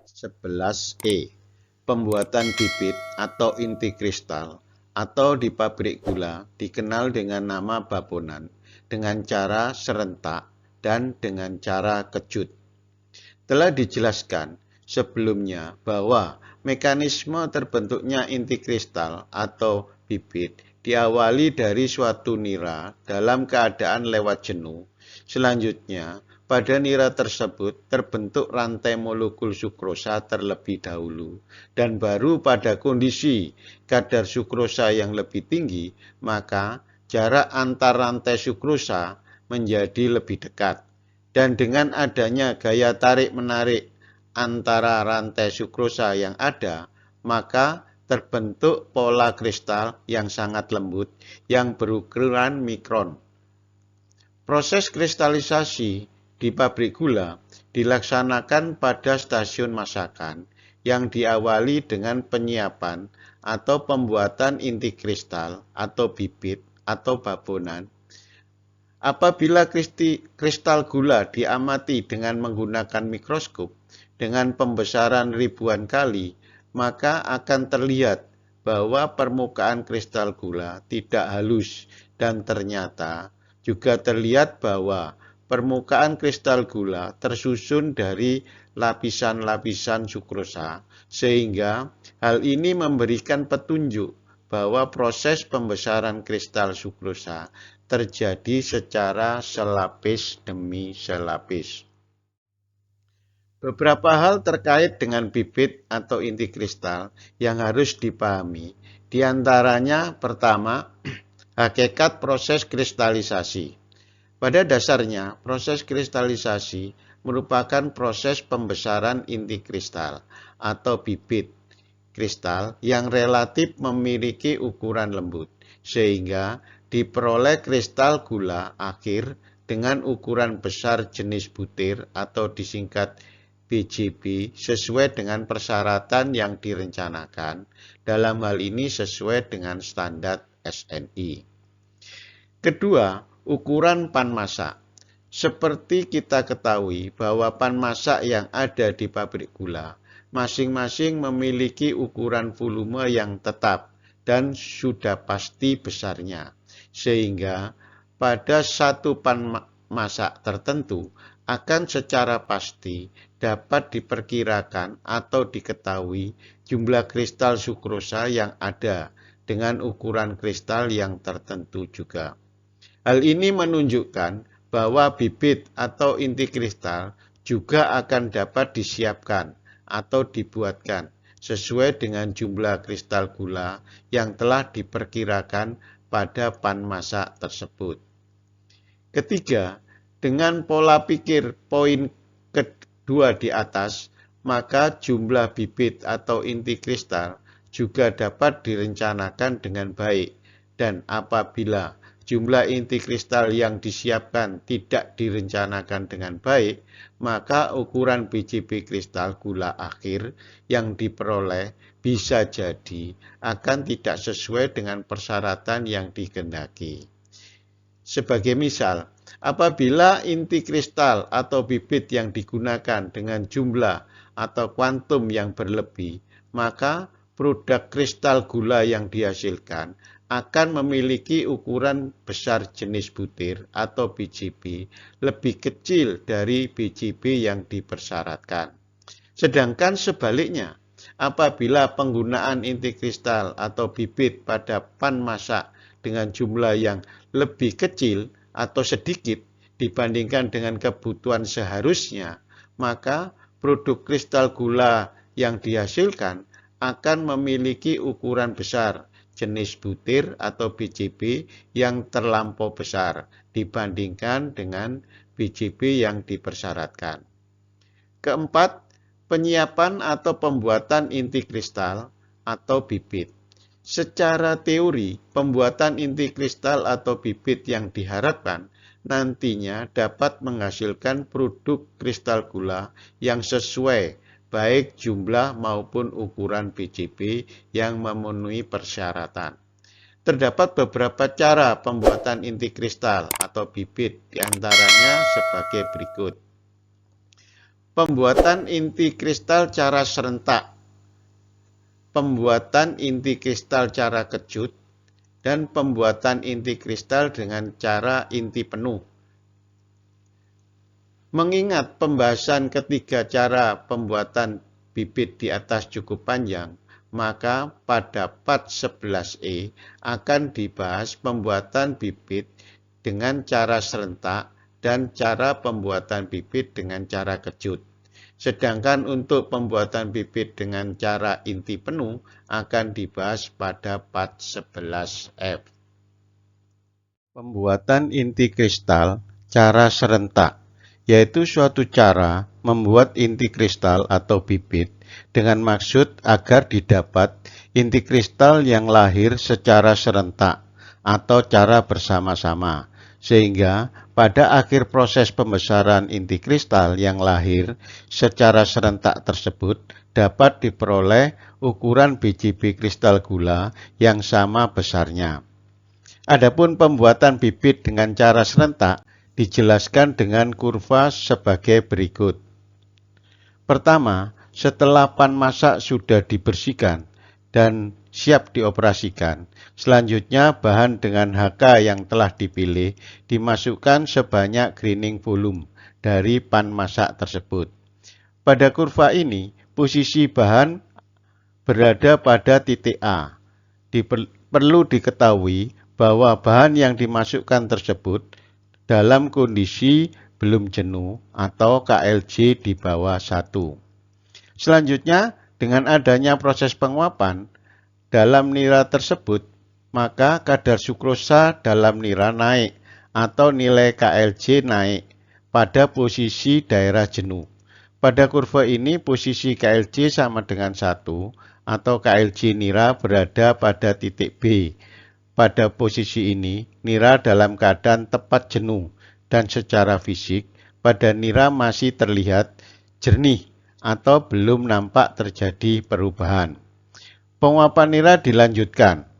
11E. Pembuatan bibit atau inti kristal atau di pabrik gula dikenal dengan nama babonan, dengan cara serentak dan dengan cara kejut. Telah dijelaskan sebelumnya bahwa mekanisme terbentuknya inti kristal atau bibit diawali dari suatu nira dalam keadaan lewat jenuh. Selanjutnya, pada nira tersebut terbentuk rantai molekul sukrosa terlebih dahulu, dan baru pada kondisi kadar sukrosa yang lebih tinggi, maka jarak antar rantai sukrosa menjadi lebih dekat. Dan dengan adanya gaya tarik-menarik antara rantai sukrosa yang ada, maka terbentuk pola kristal yang sangat lembut yang berukuran mikron. Proses kristalisasi di pabrik gula dilaksanakan pada stasiun masakan yang diawali dengan penyiapan atau pembuatan inti kristal atau bibit atau babonan. Apabila kristal gula diamati dengan menggunakan mikroskop dengan pembesaran ribuan kali, maka akan terlihat bahwa permukaan kristal gula tidak halus dan ternyata juga terlihat bahwa permukaan kristal gula tersusun dari lapisan-lapisan sukrosa, sehingga hal ini memberikan petunjuk bahwa proses pembesaran kristal sukrosa terjadi secara selapis demi selapis. Beberapa hal terkait dengan bibit atau inti kristal yang harus dipahami. Di antaranya, pertama, hakikat proses kristalisasi. Pada dasarnya, proses kristalisasi merupakan proses pembesaran inti kristal atau bibit kristal yang relatif memiliki ukuran lembut, sehingga diperoleh kristal gula akhir dengan ukuran besar jenis butir atau disingkat BJB sesuai dengan persyaratan yang direncanakan, dalam hal ini sesuai dengan standar SNI. Kedua, ukuran pan masak. Seperti kita ketahui bahwa pan masak yang ada di pabrik gula masing-masing memiliki ukuran volume yang tetap dan sudah pasti besarnya, sehingga pada satu pan masak tertentu akan secara pasti dapat diperkirakan atau diketahui jumlah kristal sukrosa yang ada dengan ukuran kristal yang tertentu juga. Hal ini menunjukkan bahwa bibit atau inti kristal juga akan dapat disiapkan atau dibuatkan sesuai dengan jumlah kristal gula yang telah diperkirakan pada pan masak tersebut. Ketiga, dengan pola pikir poin kedua di atas, maka jumlah bibit atau inti kristal juga dapat direncanakan dengan baik, dan apabila jumlah inti kristal yang disiapkan tidak direncanakan dengan baik, maka ukuran BJB kristal gula akhir yang diperoleh bisa jadi akan tidak sesuai dengan persyaratan yang dikehendaki. Sebagai misal, apabila inti kristal atau bibit yang digunakan dengan jumlah atau kuantum yang berlebih, maka produk kristal gula yang dihasilkan akan memiliki ukuran besar jenis butir atau BJB lebih kecil dari BJB yang dipersyaratkan. Sedangkan sebaliknya, apabila penggunaan inti kristal atau bibit pada pan masak dengan jumlah yang lebih kecil atau sedikit dibandingkan dengan kebutuhan seharusnya, maka produk kristal gula yang dihasilkan akan memiliki ukuran besar jenis butir atau BJB yang terlampau besar dibandingkan dengan BJB yang dipersyaratkan. Keempat, penyiapan atau pembuatan inti kristal atau bibit. Secara teori, pembuatan inti kristal atau bibit yang diharapkan nantinya dapat menghasilkan produk kristal gula yang sesuai baik jumlah maupun ukuran BJB yang memenuhi persyaratan. Terdapat beberapa cara pembuatan inti kristal atau bibit, diantaranya sebagai berikut. Pembuatan inti kristal cara serentak, pembuatan inti kristal cara kejut, dan pembuatan inti kristal dengan cara inti penuh. Mengingat pembahasan ketiga cara pembuatan bibit di atas cukup panjang, maka pada part 11E akan dibahas pembuatan bibit dengan cara serentak dan cara pembuatan bibit dengan cara kejut. Sedangkan untuk pembuatan bibit dengan cara inti penuh akan dibahas pada part 11F. Pembuatan inti kristal cara serentak, yaitu suatu cara membuat inti kristal atau bibit dengan maksud agar didapat inti kristal yang lahir secara serentak atau cara bersama-sama, sehingga pada akhir proses pembesaran inti kristal yang lahir secara serentak tersebut dapat diperoleh ukuran biji kristal gula yang sama besarnya. Adapun pembuatan bibit dengan cara serentak dijelaskan dengan kurva sebagai berikut. Pertama, setelah pan masak sudah dibersihkan dan siap dioperasikan, selanjutnya bahan dengan HK yang telah dipilih dimasukkan sebanyak greening volume dari pan masak tersebut. Pada kurva ini, posisi bahan berada pada titik A. Perlu diketahui bahwa bahan yang dimasukkan tersebut dalam kondisi belum jenuh atau KLJ di bawah 1. Selanjutnya, dengan adanya proses penguapan dalam nira tersebut, maka kadar sukrosa dalam nira naik atau nilai KLJ naik pada posisi daerah jenuh. Pada kurva ini posisi KLJ sama dengan 1 atau KLJ nira berada pada titik B. Pada posisi ini, nira dalam keadaan tepat jenuh dan secara fisik pada nira masih terlihat jernih atau belum nampak terjadi perubahan. Penguapan nira dilanjutkan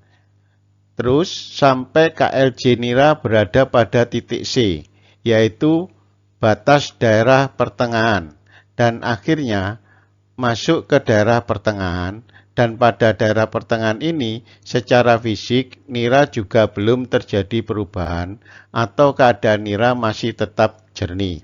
terus sampai KLJ nira berada pada titik C, yaitu batas daerah pertengahan, dan akhirnya masuk ke daerah pertengahan. Dan pada daerah pertengahan ini, secara fisik, nira juga belum terjadi perubahan atau keadaan nira masih tetap jernih.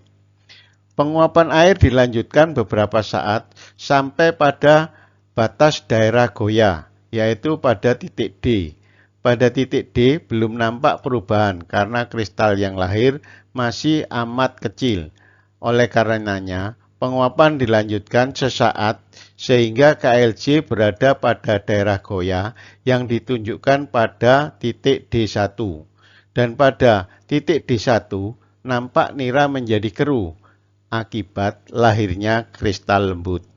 Penguapan air dilanjutkan beberapa saat sampai pada batas daerah goyah, yaitu pada titik D. Pada titik D belum nampak perubahan karena kristal yang lahir masih amat kecil. Oleh karenanya, penguapan dilanjutkan sesaat sehingga KLJ berada pada daerah goyah yang ditunjukkan pada titik D1. Dan pada titik D1 nampak nira menjadi keruh akibat lahirnya kristal lembut.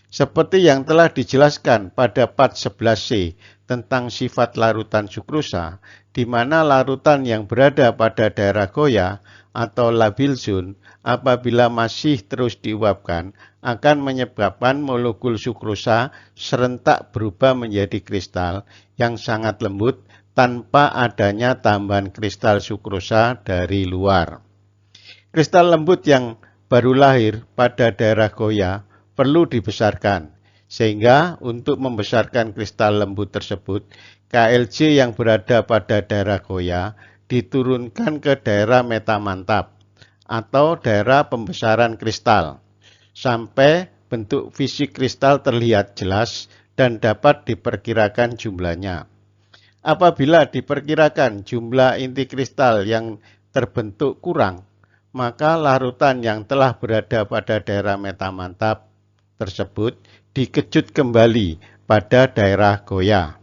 Seperti yang telah dijelaskan pada part 11C tentang sifat larutan sukrosa, di mana larutan yang berada pada daerah goyah atau labil zone apabila masih terus diuapkan akan menyebabkan molekul sukrosa serentak berubah menjadi kristal yang sangat lembut tanpa adanya tambahan kristal sukrosa dari luar. Kristal lembut yang baru lahir pada daerah goyah perlu dibesarkan, sehingga untuk membesarkan kristal lembut tersebut, KLJ yang berada pada daerah goyah diturunkan ke daerah metamantap atau daerah pembesaran kristal, sampai bentuk fisik kristal terlihat jelas dan dapat diperkirakan jumlahnya. Apabila diperkirakan jumlah inti kristal yang terbentuk kurang, maka larutan yang telah berada pada daerah metamantap tersebut dikejut kembali pada daerah goyah,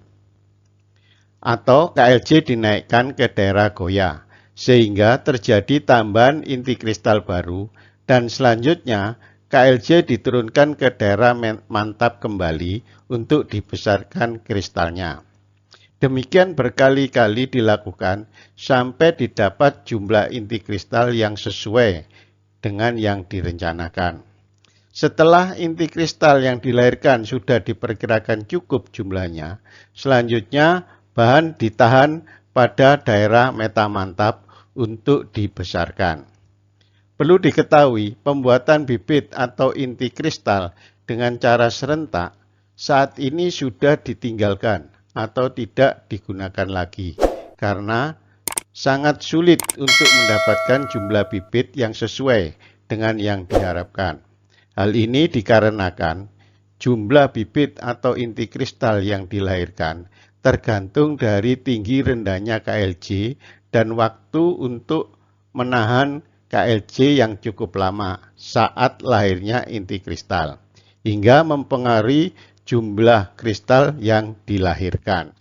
atau KLJ dinaikkan ke daerah goyah, sehingga terjadi tambahan inti kristal baru, dan selanjutnya KLJ diturunkan ke daerah mantap kembali untuk dibesarkan kristalnya. Demikian berkali-kali dilakukan sampai didapat jumlah inti kristal yang sesuai dengan yang direncanakan. Setelah inti kristal yang dilahirkan sudah diperkirakan cukup jumlahnya, selanjutnya bahan ditahan pada daerah metamantap untuk dibesarkan. Perlu diketahui, pembuatan bibit atau inti kristal dengan cara serentak saat ini sudah ditinggalkan atau tidak digunakan lagi karena sangat sulit untuk mendapatkan jumlah bibit yang sesuai dengan yang diharapkan. Hal ini dikarenakan jumlah bibit atau inti kristal yang dilahirkan tergantung dari tinggi rendahnya KLJ dan waktu untuk menahan KLJ yang cukup lama saat lahirnya inti kristal, hingga mempengaruhi jumlah kristal yang dilahirkan.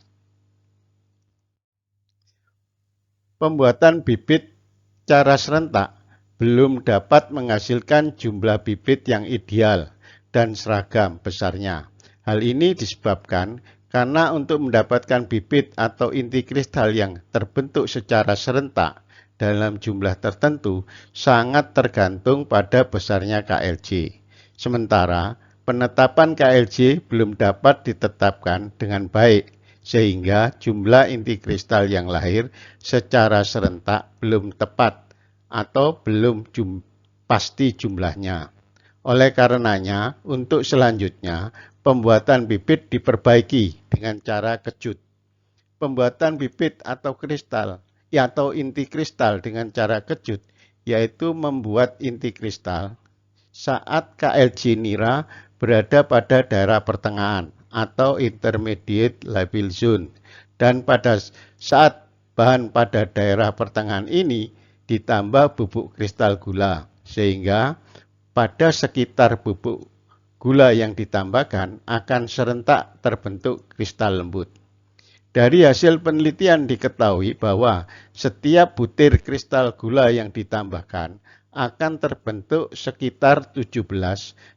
Pembuatan bibit cara serentak belum dapat menghasilkan jumlah bibit yang ideal dan seragam besarnya. Hal ini disebabkan karena untuk mendapatkan bibit atau inti kristal yang terbentuk secara serentak dalam jumlah tertentu sangat tergantung pada besarnya KLJ. Sementara penetapan KLJ belum dapat ditetapkan dengan baik sehingga jumlah inti kristal yang lahir secara serentak belum tepat atau belum pasti jumlahnya. Oleh karenanya, untuk selanjutnya, pembuatan bibit diperbaiki dengan cara kejut. Pembuatan bibit atau kristal atau inti kristal dengan cara kejut, yaitu membuat inti kristal saat KLJ nira berada pada daerah pertengahan atau intermediate labile zone, dan pada saat bahan pada daerah pertengahan ini ditambah bubuk kristal gula, sehingga pada sekitar bubuk gula yang ditambahkan akan serentak terbentuk kristal lembut. Dari hasil penelitian diketahui bahwa setiap butir kristal gula yang ditambahkan akan terbentuk sekitar 17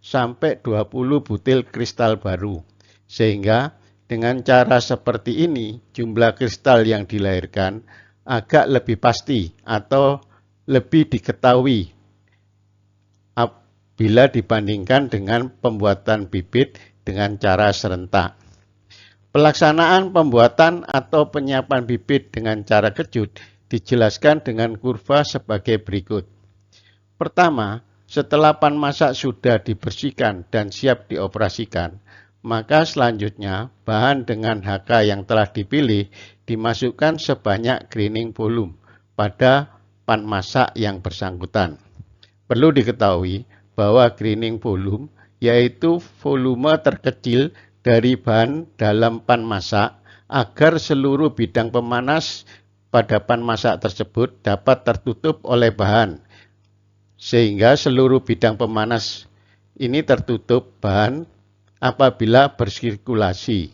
sampai 20 butir kristal baru. Sehingga dengan cara seperti ini jumlah kristal yang dilahirkan agak lebih pasti atau lebih diketahui bila dibandingkan dengan pembuatan bibit dengan cara serentak. Pelaksanaan pembuatan atau penyiapan bibit dengan cara kejut dijelaskan dengan kurva sebagai berikut. Pertama, setelah pan masak sudah dibersihkan dan siap dioperasikan, maka selanjutnya bahan dengan HK yang telah dipilih dimasukkan sebanyak grinding volume pada pan masak yang bersangkutan. Perlu diketahui bahwa grinding volume yaitu volume terkecil dari bahan dalam pan masak agar seluruh bidang pemanas pada pan masak tersebut dapat tertutup oleh bahan, sehingga seluruh bidang pemanas ini tertutup bahan apabila bersirkulasi.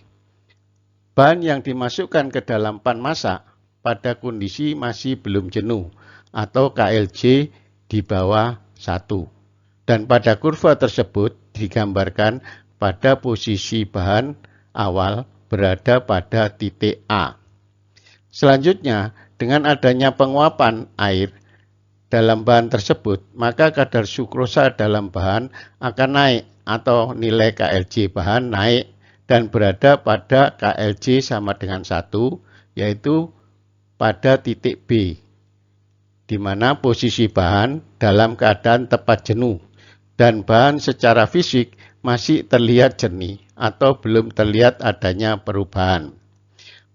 Bahan yang dimasukkan ke dalam pan masak pada kondisi masih belum jenuh atau KLJ di bawah 1. Dan pada kurva tersebut digambarkan pada posisi bahan awal berada pada titik A. Selanjutnya, dengan adanya penguapan air dalam bahan tersebut, maka kadar sukrosa dalam bahan akan naik atau nilai KLJ bahan naik dan berada pada KLJ sama dengan 1, yaitu pada titik B, di mana posisi bahan dalam keadaan tepat jenuh dan bahan secara fisik masih terlihat jernih atau belum terlihat adanya perubahan.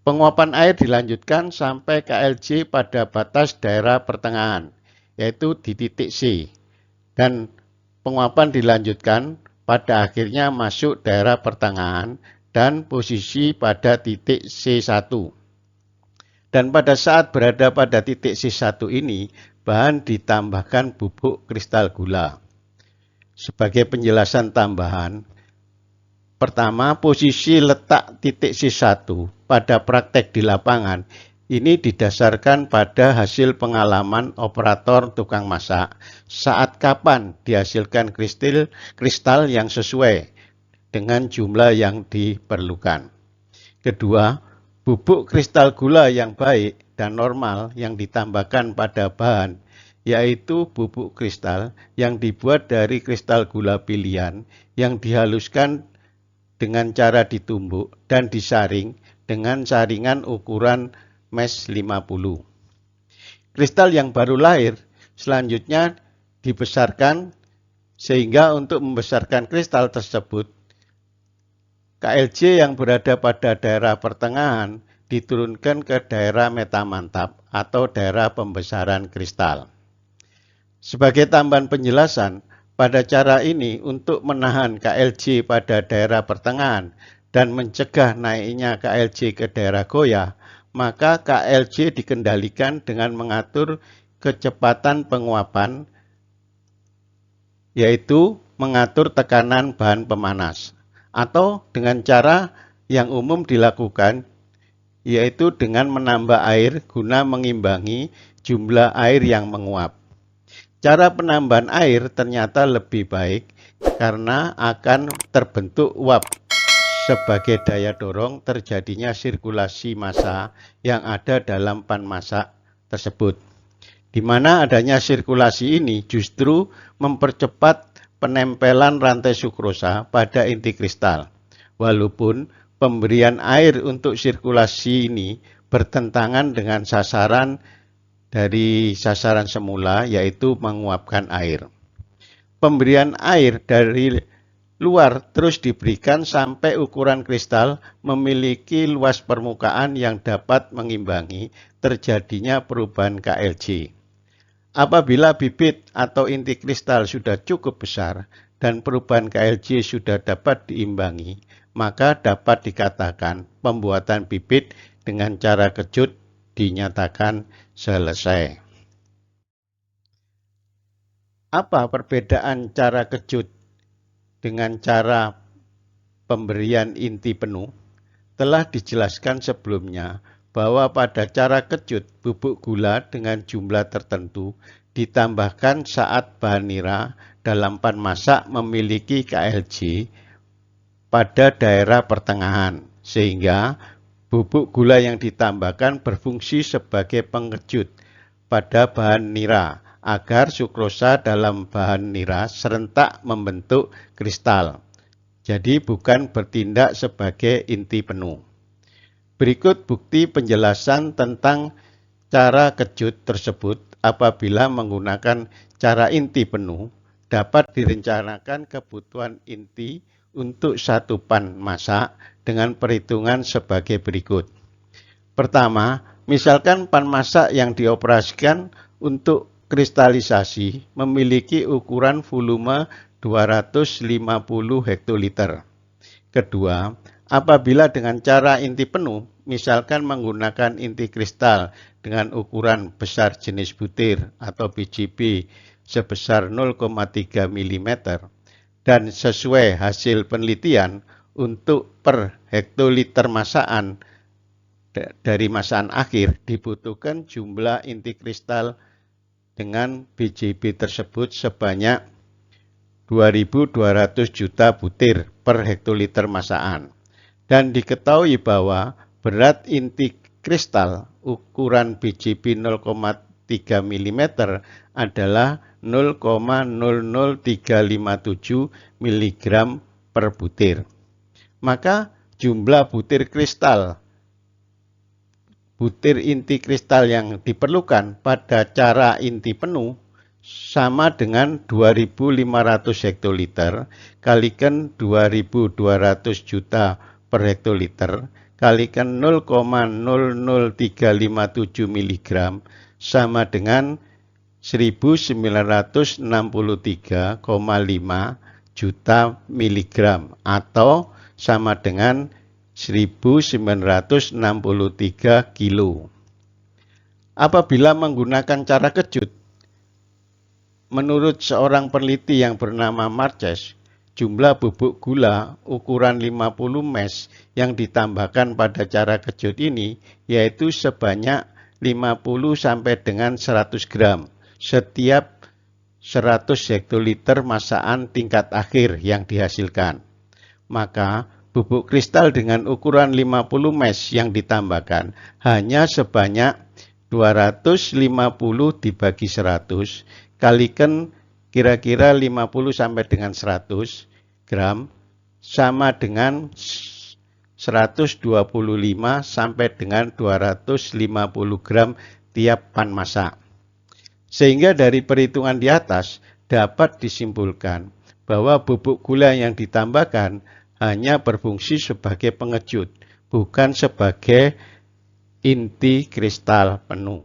Penguapan air dilanjutkan sampai KLJ pada batas daerah pertengahan, yaitu di titik C, dan penguapan dilanjutkan pada akhirnya masuk daerah pertengahan dan posisi pada titik C1. Dan pada saat berada pada titik C1 ini, bahan ditambahkan bubuk kristal gula. Sebagai penjelasan tambahan, pertama, posisi letak titik C1 pada praktek di lapangan ini didasarkan pada hasil pengalaman operator tukang masak saat kapan dihasilkan kristal yang sesuai dengan jumlah yang diperlukan. Kedua, bubuk kristal gula yang baik dan normal yang ditambahkan pada bahan, yaitu bubuk kristal yang dibuat dari kristal gula pilihan yang dihaluskan dengan cara ditumbuk dan disaring dengan saringan ukuran mes 50. Kristal yang baru lahir selanjutnya dibesarkan sehingga untuk membesarkan kristal tersebut, KLJ yang berada pada daerah pertengahan diturunkan ke daerah metamantap atau daerah pembesaran kristal. Sebagai tambahan penjelasan, pada cara ini untuk menahan KLJ pada daerah pertengahan dan mencegah naiknya KLJ ke daerah goyah, maka KLJ dikendalikan dengan mengatur kecepatan penguapan, yaitu mengatur tekanan bahan pemanas, atau dengan cara yang umum dilakukan, yaitu dengan menambah air guna mengimbangi jumlah air yang menguap. Cara penambahan air ternyata lebih baik karena akan terbentuk uap sebagai daya dorong terjadinya sirkulasi massa yang ada dalam pan masak tersebut. Di mana adanya sirkulasi ini justru mempercepat penempelan rantai sukrosa pada inti kristal. Walaupun pemberian air untuk sirkulasi ini bertentangan dengan sasaran dari sasaran semula, yaitu menguapkan air. Pemberian air dari luar terus diberikan sampai ukuran kristal memiliki luas permukaan yang dapat mengimbangi terjadinya perubahan KLJ. Apabila bibit atau inti kristal sudah cukup besar dan perubahan KLJ sudah dapat diimbangi, maka dapat dikatakan pembuatan bibit dengan cara kejut dinyatakan selesai. Apa perbedaan cara kejut dengan cara pemberian inti penuh? Telah dijelaskan sebelumnya bahwa pada cara kejut bubuk gula dengan jumlah tertentu ditambahkan saat bahan nira dalam pan masak memiliki KLJ pada daerah pertengahan, sehingga bubuk gula yang ditambahkan berfungsi sebagai pengejut pada bahan nira agar sukrosa dalam bahan nira serentak membentuk kristal. Jadi bukan bertindak sebagai inti penuh. Berikut bukti penjelasan tentang cara kejut tersebut apabila menggunakan cara inti penuh dapat direncanakan kebutuhan inti untuk satu pan masak dengan perhitungan sebagai berikut. Pertama, misalkan pan masak yang dioperasikan untuk kristalisasi memiliki ukuran volume 250 hektoliter. Kedua, apabila dengan cara inti penuh, misalkan menggunakan inti kristal dengan ukuran besar jenis butir atau BJB sebesar 0,3 mm, dan sesuai hasil penelitian untuk per hektoliter masakan dari masakan akhir dibutuhkan jumlah inti kristal dengan BJB tersebut sebanyak 2.200 juta butir per hektoliter masakan. Dan diketahui bahwa berat inti kristal ukuran BJB 0,3 mm adalah 0,00357 mg per butir. Maka jumlah butir inti kristal yang diperlukan pada cara inti penuh sama dengan 2.500 hektoliter kalikan 2.200 juta per hektoliter kalikan 0,00357 mg sama dengan 1963,5 juta miligram atau sama dengan 1963 kilo. Apabila menggunakan cara kejut, menurut seorang peneliti yang bernama Marches, jumlah bubuk gula ukuran 50 mes yang ditambahkan pada cara kejut ini yaitu sebanyak 50 sampai dengan 100 gram setiap 100 hektoliter masakan tingkat akhir yang dihasilkan. Maka bubuk kristal dengan ukuran 50 mes yang ditambahkan hanya sebanyak 250 dibagi 100 kalikan kira-kira 50 sampai dengan 100 gram sama dengan 125 sampai dengan 250 gram tiap pan masak. Sehingga dari perhitungan di atas dapat disimpulkan bahwa bubuk gula yang ditambahkan hanya berfungsi sebagai pengejut, bukan sebagai inti kristal penuh.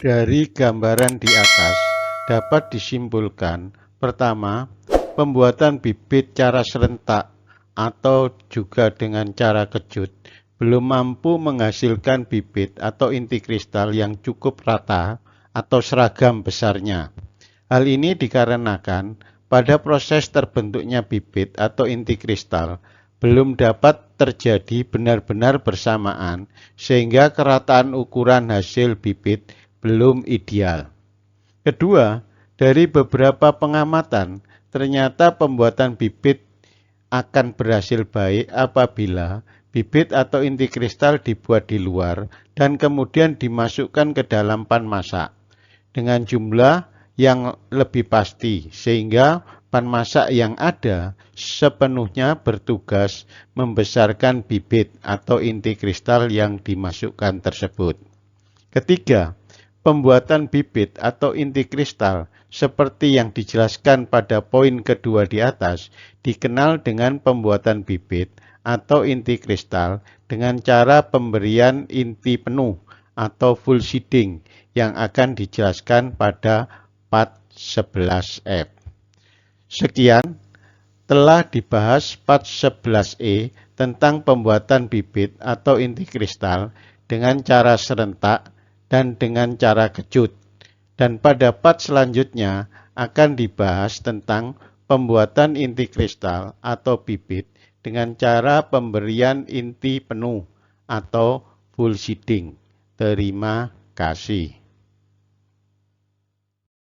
Dari gambaran di atas dapat disimpulkan, pertama, pembuatan bibit cara serentak atau juga dengan cara kejut belum mampu menghasilkan bibit atau inti kristal yang cukup rata atau seragam besarnya. Hal ini dikarenakan pada proses terbentuknya bibit atau inti kristal belum dapat terjadi benar-benar bersamaan sehingga kerataan ukuran hasil bibit belum ideal. Kedua, dari beberapa pengamatan, ternyata pembuatan bibit akan berhasil baik apabila bibit atau inti kristal dibuat di luar dan kemudian dimasukkan ke dalam pan masak dengan jumlah yang lebih pasti, sehingga pan masak yang ada sepenuhnya bertugas membesarkan bibit atau inti kristal yang dimasukkan tersebut. Ketiga, pembuatan bibit atau inti kristal seperti yang dijelaskan pada poin kedua di atas dikenal dengan pembuatan bibit atau inti kristal dengan cara pemberian inti penuh atau full seeding yang akan dijelaskan pada part 11F. Sekian telah dibahas part 11E tentang pembuatan bibit atau inti kristal dengan cara serentak dan dengan cara kejut. Dan pada part selanjutnya akan dibahas tentang pembuatan inti kristal atau bibit dengan cara pemberian inti penuh atau full seeding. Terima kasih.